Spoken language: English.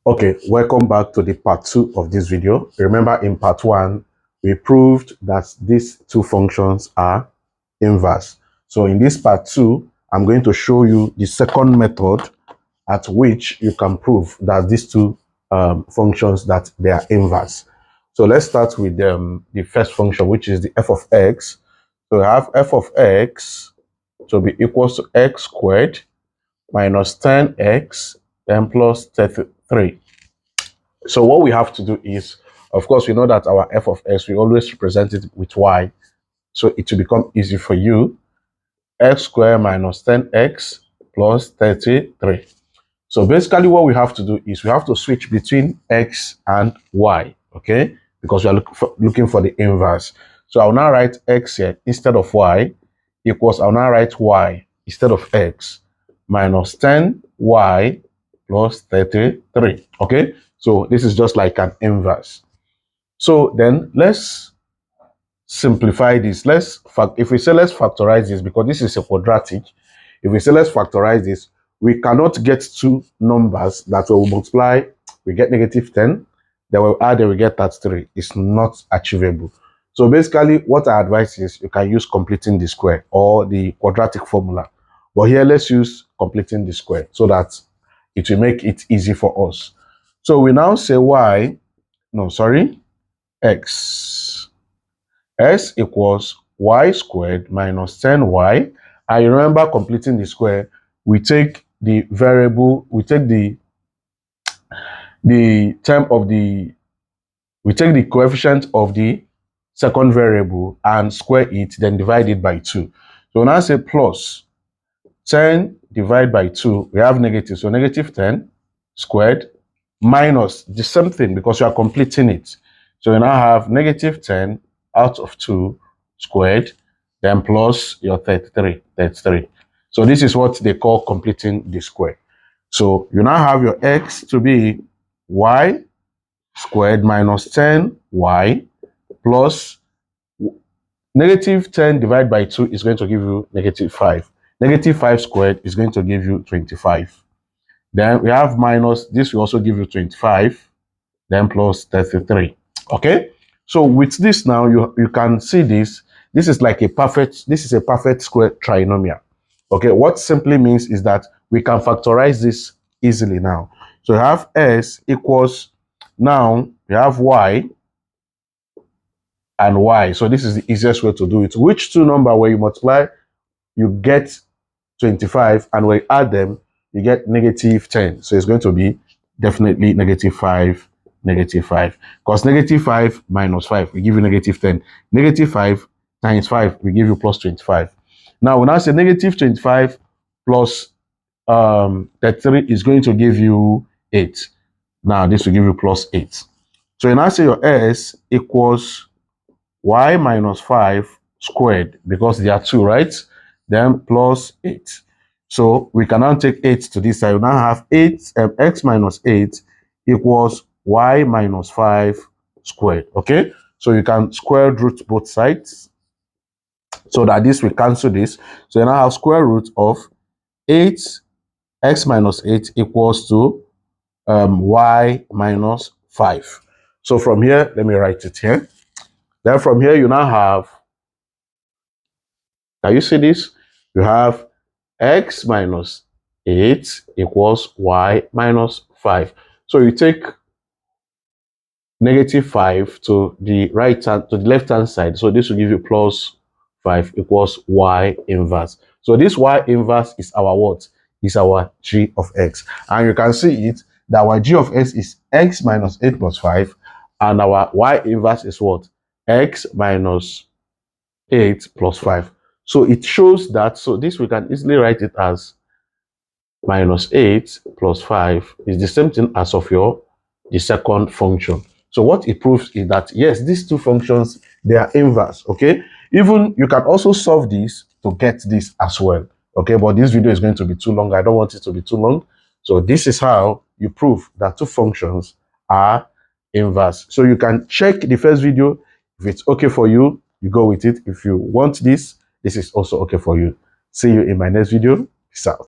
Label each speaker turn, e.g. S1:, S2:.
S1: Okay, welcome back to the part 2 of this video. Remember, in part 1 we proved that these two functions are inverse. So in this part 2 I'm going to show you the second method at which you can prove that these two functions that they are inverse. So let's start with the first function, which is the f of x. So I have f of x to be equals to x squared minus 10x then plus 33. So what we have to do is, of course, we know that our f of x, we always represent it with y. So it will become easy for you. X squared minus 10x plus 33. So basically what we have to do is we have to switch between x and y, okay? Because we are looking for the inverse. So I'll now write x here instead of y equals, I'll now write y instead of x minus 10y plus 33, okay? So this is just like an inverse. So then let's simplify this. If we say let's factorize this, because this is a quadratic, if we say let's factorize this, we cannot get two numbers that will multiply, we get negative 10, then we'll add, then we get 33. It's not achievable. So basically what I advise is you can use completing the square or the quadratic formula. But here let's use completing the square so that it will make it easy for us. So we now say x equals y squared minus 10y. And you remember, completing the square, we take the variable, we take the coefficient of the second variable and square it, then divide it by 2. So now say plus 10 divided by 2, we have negative, so negative 10 squared minus the same thing because you are completing it. So you now have negative 10 out of 2 squared, then plus your 33. So this is what they call completing the square. So you now have your x to be y squared minus 10y plus negative 10 divided by 2 is going to give you negative 5. Negative 5 squared is going to give you 25. Then we have minus, this will also give you 25, then plus 33. Okay? So with this now, you can see this. This is a perfect square trinomial. Okay, what simply means is that we can factorize this easily now. So you have s equals, now you have y and y. So this is the easiest way to do it. Which two number where you multiply, you get 25, and when you add them, you get negative 10. So it's going to be definitely negative 5, negative 5. Because negative 5 minus 5 will give you negative 10. Negative 5 times 5 will give you plus 25. Now, when I say negative 25 plus 33 is going to give you 8. Now, this will give you plus 8. So, when I say your s equals y minus 5 squared, because there are 2, right? Then plus 8. So we can now take 8 to this side. We now have x minus 8 equals y minus 5 squared. Okay? So you can square root both sides so that this will cancel this. So you now have square root of 8x minus 8 equals to y minus 5. So from here, let me write it here. Then from here, you now have, can you see this? You have x minus 8 equals y minus 5. So you take negative 5 to the left hand side. So this will give you plus 5 equals y inverse. So this y inverse is our what? Is our g of x. And you can see it that our g of x is x minus 8 plus 5. And our y inverse is what? X minus 8 plus 5. So it shows that, so this we can easily write it as minus 8 plus 5 is the same thing as of the second function. So what it proves is that, yes, these two functions, they are inverse, okay? Even you can also solve this to get this as well, okay? But this video is going to be too long. I don't want it to be too long. So this is how you prove that two functions are inverse. So you can check the first video. If it's okay for you, you go with it. If you want this is also okay for you. See you in my next video. Peace out.